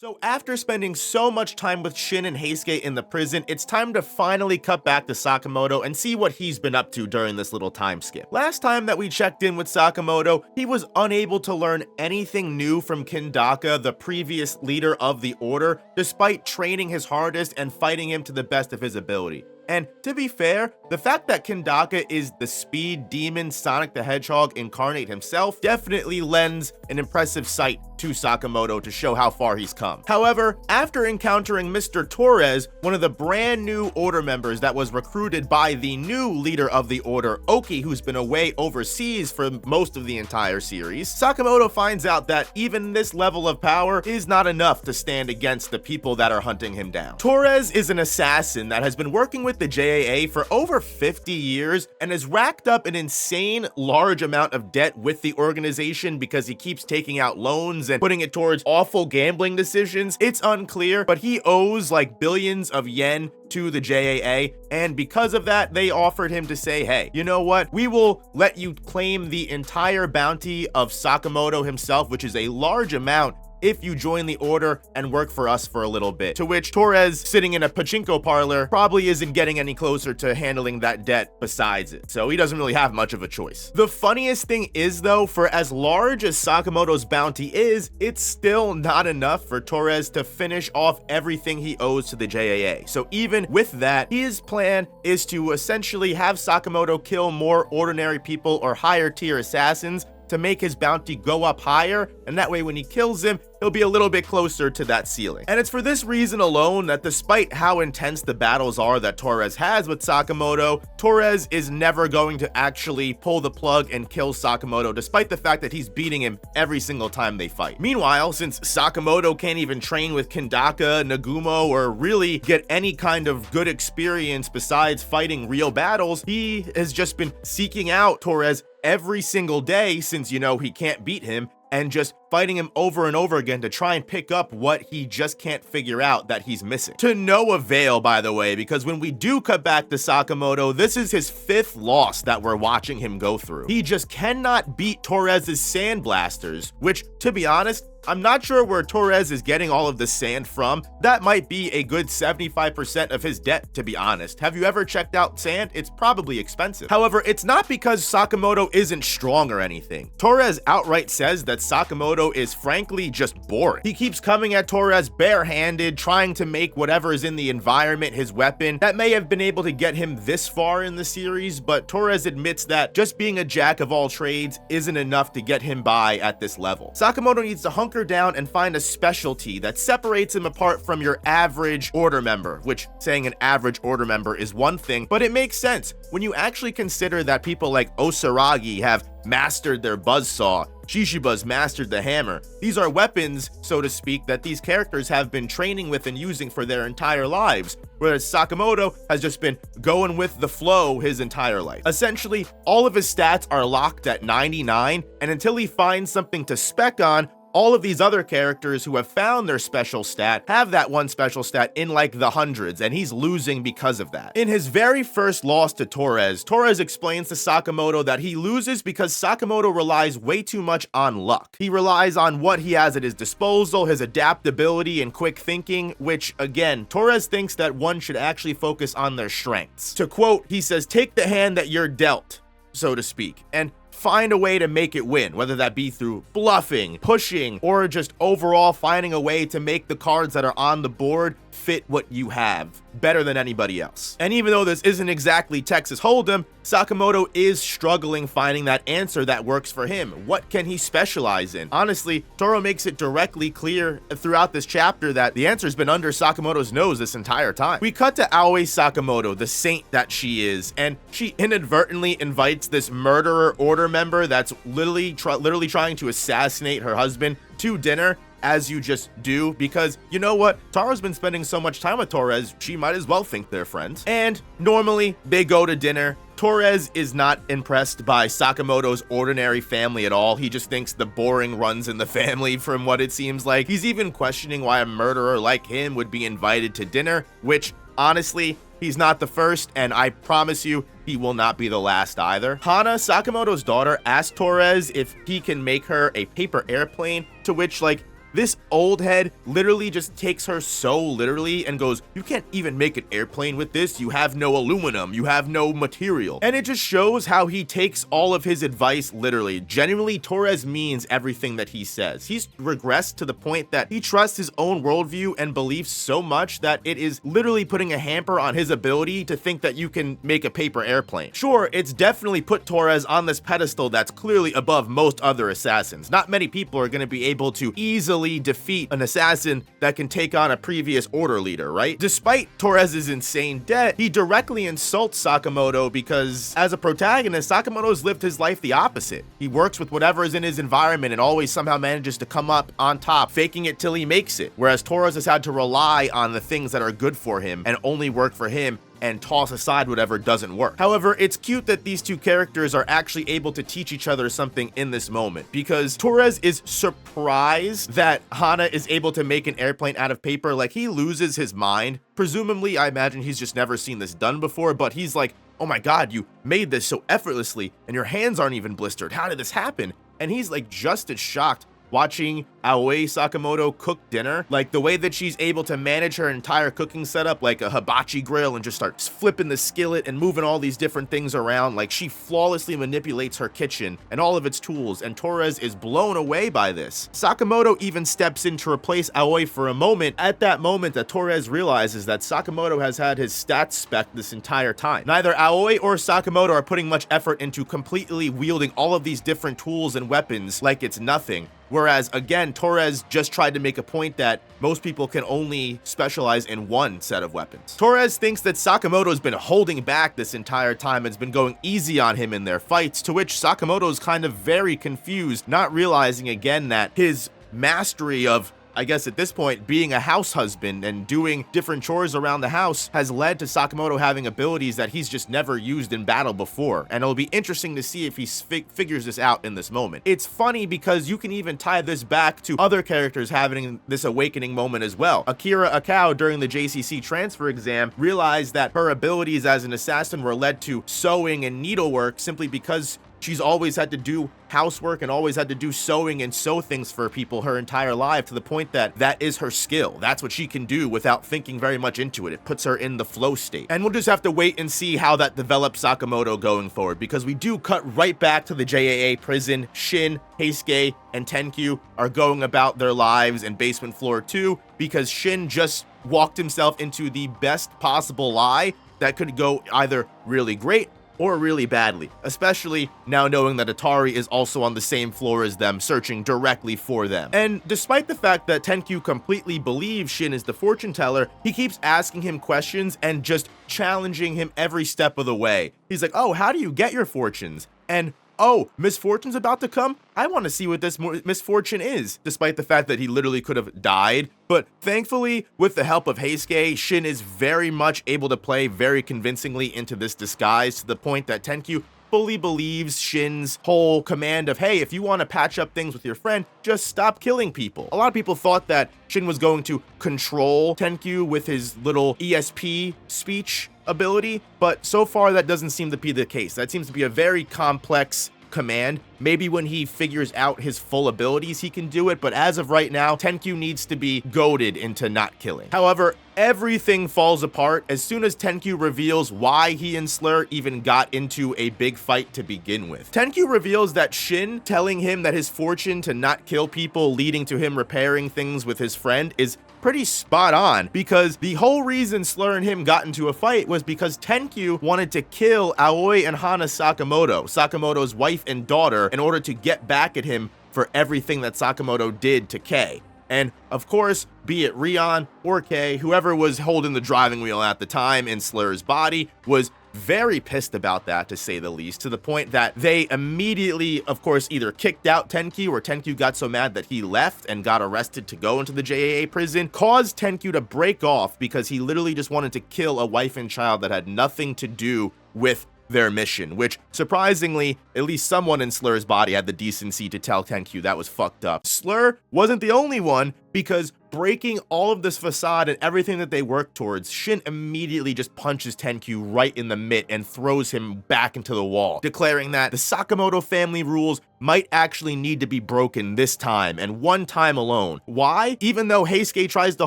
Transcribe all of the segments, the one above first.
So after spending so much time with Shin and Heisuke in the prison, it's time to finally cut back to Sakamoto and see what he's been up to during this little time skip. Last time that we checked in with Sakamoto, he was unable to learn anything new from Kindaka, the previous leader of the Order, despite training his hardest and fighting him to the best of his ability. And to be fair, the fact that Kindaka is the speed demon Sonic the Hedgehog incarnate himself definitely lends an impressive sight to Sakamoto to show how far he's come. However, after encountering Mr. Torres, one of the brand new Order members that was recruited by the new leader of the Order, Oki, who's been away overseas for most of the entire series, Sakamoto finds out that even this level of power is not enough to stand against the people that are hunting him down. Torres is an assassin that has been working with the JAA for over 50 years and has racked up an insane large amount of debt with the organization because he keeps taking out loans and putting it towards awful gambling decisions. It's unclear, but he owes like billions of yen to the JAA, and because of that, they offered him to say, hey, you know what? We will let you claim the entire bounty of Sakamoto himself, which is a large amount, if you join the Order and work for us for a little bit. To which Torres, sitting in a pachinko parlor, probably isn't getting any closer to handling that debt besides it, so he doesn't really have much of a choice. The funniest thing is though, for as large as Sakamoto's bounty is, it's still not enough for Torres to finish off everything he owes to the JAA. So even with that, his plan is to essentially have Sakamoto kill more ordinary people or higher tier assassins to make his bounty go up higher, and that way when he kills him, he'll be a little bit closer to that ceiling. And it's for this reason alone that despite how intense the battles are that Torres has with Sakamoto, Torres is never going to actually pull the plug and kill Sakamoto, despite the fact that he's beating him every single time they fight. Meanwhile, since Sakamoto can't even train with Kindaka, Nagumo, or really get any kind of good experience besides fighting real battles, he has just been seeking out Torres every single day since, you know, he can't beat him, and just fighting him over and over again to try and pick up what he just can't figure out that he's missing. To no avail, by the way, because when we do cut back to Sakamoto, this is his 5th loss that we're watching him go through. He just cannot beat Torres's sand blasters, which, to be honest, I'm not sure where Torres is getting all of the sand from. That might be a good 75% of his debt, to be honest. Have you ever checked out sand? It's probably expensive. However, it's not because Sakamoto isn't strong or anything. Torres outright says that Sakamoto is frankly just boring. He keeps coming at Torres barehanded, trying to make whatever is in the environment his weapon. That may have been able to get him this far in the series, but Torres admits that just being a jack of all trades isn't enough to get him by at this level. Sakamoto needs to hunker down and find a specialty that separates him apart from your average Order member, which saying an average Order member is one thing, but it makes sense when you actually consider that people like Osaragi have mastered their buzzsaw, Shishiba's mastered the hammer. These are weapons, so to speak, that these characters have been training with and using for their entire lives, whereas Sakamoto has just been going with the flow his entire life. Essentially, all of his stats are locked at 99, and until he finds something to spec on, all of these other characters who have found their special stat have that one special stat in like the hundreds, and he's losing because of that. In his very first loss to Torres, Torres explains to Sakamoto that he loses because Sakamoto relies way too much on luck. He relies on what he has at his disposal, his adaptability and quick thinking, which again, Torres thinks that one should actually focus on their strengths. To quote, he says, take the hand that you're dealt, so to speak, and find a way to make it win, whether that be through bluffing, pushing, or just overall finding a way to make the cards that are on the board fit what you have better than anybody else. And even though this isn't exactly Texas Hold'em, Sakamoto is struggling finding that answer that works for him. What can he specialize in? Honestly, Toro makes it directly clear throughout this chapter that the answer's been under Sakamoto's nose this entire time. We cut to Aoi Sakamoto, the saint that she is, and she inadvertently invites this murderer Order member that's literally trying to assassinate her husband to dinner, as you just do, because you know what? Tara's been spending so much time with Torres, she might as well think they're friends. And normally they go to dinner. Torres is not impressed by Sakamoto's ordinary family at all. He just thinks the boring runs in the family from what it seems like. He's even questioning why a murderer like him would be invited to dinner, which honestly, he's not the first, and I promise you, he will not be the last either. Hana, Sakamoto's daughter, asked Torres if he can make her a paper airplane, to which, like, This old head literally just takes her so literally and goes, "You can't even make an airplane with this. You have no aluminum. You have no material." And it just shows how he takes all of his advice literally. Genuinely, Torres means everything that he says. He's regressed to the point that he trusts his own worldview and beliefs so much that it is literally putting a hamper on his ability to think that you can make a paper airplane. Sure, it's definitely put Torres on this pedestal that's clearly above most other assassins. Not many people are going to be able to easily defeat an assassin that can take on a previous order leader, right? Despite Torres's insane debt, he directly insults Sakamoto because as a protagonist, Sakamoto's lived his life the opposite. He works with whatever is in his environment and always somehow manages to come up on top, faking it till he makes it. Whereas Torres has had to rely on the things that are good for him and only work for him and toss aside whatever doesn't work. However, it's cute that these two characters are actually able to teach each other something in this moment, because Torres is surprised that Hana is able to make an airplane out of paper. Like, he loses his mind. Presumably, I imagine he's just never seen this done before, but he's like, "Oh my god, you made this so effortlessly and your hands aren't even blistered. How did this happen?" And he's like just as shocked watching Aoi Sakamoto cook dinner. Like, the way that she's able to manage her entire cooking setup, like a hibachi grill, and just starts flipping the skillet and moving all these different things around. Like, she flawlessly manipulates her kitchen and all of its tools, and Torres is blown away by this. Sakamoto even steps in to replace Aoi for a moment. At that moment that Torres realizes that Sakamoto has had his stats spec this entire time. Neither Aoi or Sakamoto are putting much effort into completely wielding all of these different tools and weapons like it's nothing. Whereas, again, Torres just tried to make a point that most people can only specialize in one set of weapons. Torres thinks that Sakamoto's been holding back this entire time and has been going easy on him in their fights, to which Sakamoto's kind of very confused, not realizing again that his mastery of, I guess at this point, being a house husband and doing different chores around the house has led to Sakamoto having abilities that he's just never used in battle before. And it'll be interesting to see if he figures this out in this moment. It's funny because you can even tie this back to other characters having this awakening moment as well. Akira Akao, during the JCC transfer exam, realized that her abilities as an assassin were led to sewing and needlework simply because she's always had to do housework and always had to do sewing and sew things for people her entire life, to the point that that is her skill. That's what she can do without thinking very much into it. It puts her in the flow state. And we'll just have to wait and see how that develops Sakamoto going forward, because we do cut right back to the JAA prison. Shin, Heisuke, and Tenkyu are going about their lives in basement floor 2 because Shin just walked himself into the best possible lie that could go either really great or really badly, especially now knowing that Atari is also on the same floor as them, searching directly for them. And despite the fact that Tenkyu completely believes Shin is the fortune teller, he keeps asking him questions and just challenging him every step of the way. He's like, "Oh, how do you get your fortunes?" And, "Oh, misfortune's about to come? I want to see what this misfortune is," despite the fact that he literally could have died. But thankfully, with the help of Heisuke, Shin is very much able to play very convincingly into this disguise, to the point that Tenkyu fully believes Shin's whole command of, "Hey, if you want to patch up things with your friend, just stop killing people." A lot of people thought that Shin was going to control Tenkyu with his little ESP speech ability, but so far that doesn't seem to be the case. That seems to be a very complex command. Maybe when he figures out his full abilities, he can do it, but as of right now, Tenkyu needs to be goaded into not killing. However, everything falls apart as soon as Tenkyu reveals why he and Slur even got into a big fight to begin with. Tenkyu reveals that Shin telling him that his fortune to not kill people, leading to him repairing things with his friend, is pretty spot on, because the whole reason Slur and him got into a fight was because Tenkyu wanted to kill Aoi and Hana Sakamoto, Sakamoto's wife and daughter, in order to get back at him for everything that Sakamoto did to Kei. And of course, be it Rion or Kei, whoever was holding the driving wheel at the time in Slur's body was very pissed about that, to say the least, to the point that they immediately, of course, either kicked out Tenkyu, or Tenkyu got so mad that he left and got arrested to go into the JAA prison, caused Tenkyu to break off because he literally just wanted to kill a wife and child that had nothing to do with their mission, which surprisingly, at least someone in Slur's body had the decency to tell Tenkyu that was fucked up. Slur wasn't the only one because breaking all of this facade and everything that they work towards, Shin immediately just punches Tenkyu right in the mitt and throws him back into the wall, declaring that the Sakamoto family rules might actually need to be broken this time and one time alone. Why? Even though Heisuke tries to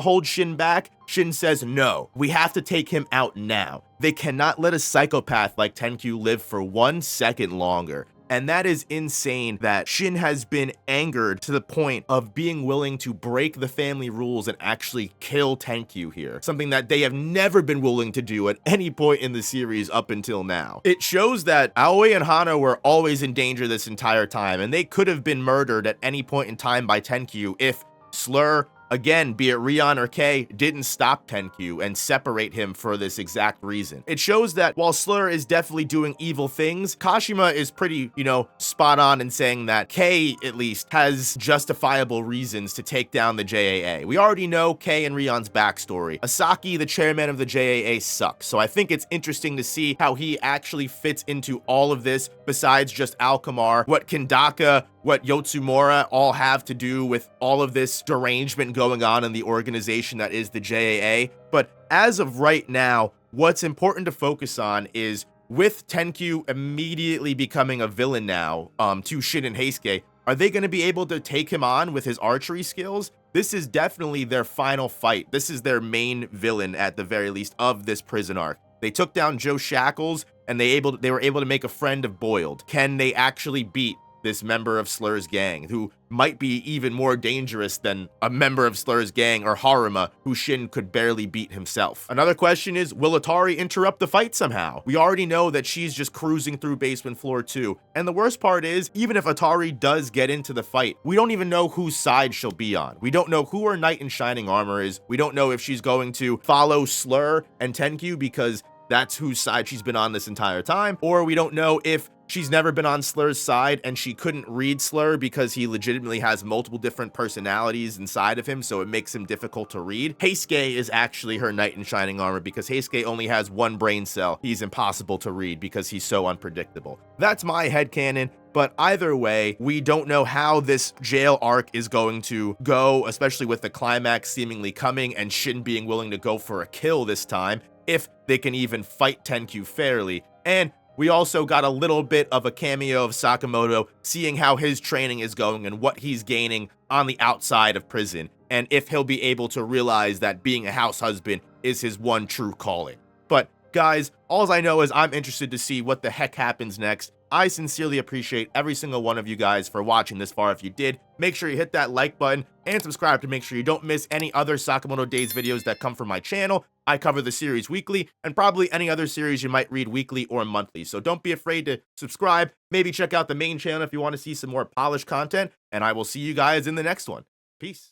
hold Shin back, Shin says no, we have to take him out now. They cannot let a psychopath like Tenkyu live for 1 second longer. And that is insane that Shin has been angered to the point of being willing to break the family rules and actually kill Tenkyu here. Something that they have never been willing to do at any point in the series up until now. It shows that Aoi and Hana were always in danger this entire time, and they could have been murdered at any point in time by Tenkyu if Slur, again, be it Rion or Kei, didn't stop Tenkyu and separate him for this exact reason. It shows that while Slur is definitely doing evil things, Kashima is pretty, spot on in saying that Kei, at least, has justifiable reasons to take down the JAA. We already know Kei and Rion's backstory. Asaki, the chairman of the JAA, sucks, so I think it's interesting to see how he actually fits into all of this besides just Alkamar, what Kendaka, what Yotsumura all have to do with all of this derangement going on in the organization that is the JAA. But as of right now, what's important to focus on is with Tenkyu immediately becoming a villain now to Shin and Heisuke, are they going to be able to take him on with his archery skills? This is definitely their final fight. This is their main villain, at the very least, of this prison arc. They took down Joe Shackles, and they were able to make a friend of Boiled. Can they actually beat this member of Slur's gang, who might be even more dangerous than a member of Slur's gang or Haruma, who Shin could barely beat himself? Another question is, will Atari interrupt the fight somehow? We already know that she's just cruising through basement floor 2, and the worst part is, even if Atari does get into the fight, we don't even know whose side she'll be on. We don't know who her knight in shining armor is. We don't know if she's going to follow Slur and Tenkyu because that's whose side she's been on this entire time, or we don't know if she's never been on Slur's side and she couldn't read Slur because he legitimately has multiple different personalities inside of him, so it makes him difficult to read. Heisuke is actually her knight in shining armor because Heisuke only has one brain cell. He's impossible to read because he's so unpredictable. That's my headcanon. But either way, we don't know how this jail arc is going to go, especially with the climax seemingly coming and Shin being willing to go for a kill this time, if they can even fight Tenkyu fairly. And we also got a little bit of a cameo of Sakamoto, seeing how his training is going and what he's gaining on the outside of prison, and if he'll be able to realize that being a house husband is his one true calling. But guys, all I know is I'm interested to see what the heck happens next. I sincerely appreciate every single one of you guys for watching this far. If you did, make sure you hit that like button and subscribe to make sure you don't miss any other Sakamoto Days videos that come from my channel. I cover the series weekly and probably any other series you might read weekly or monthly. So don't be afraid to subscribe. Maybe check out the main channel if you want to see some more polished content, and I will see you guys in the next one. Peace.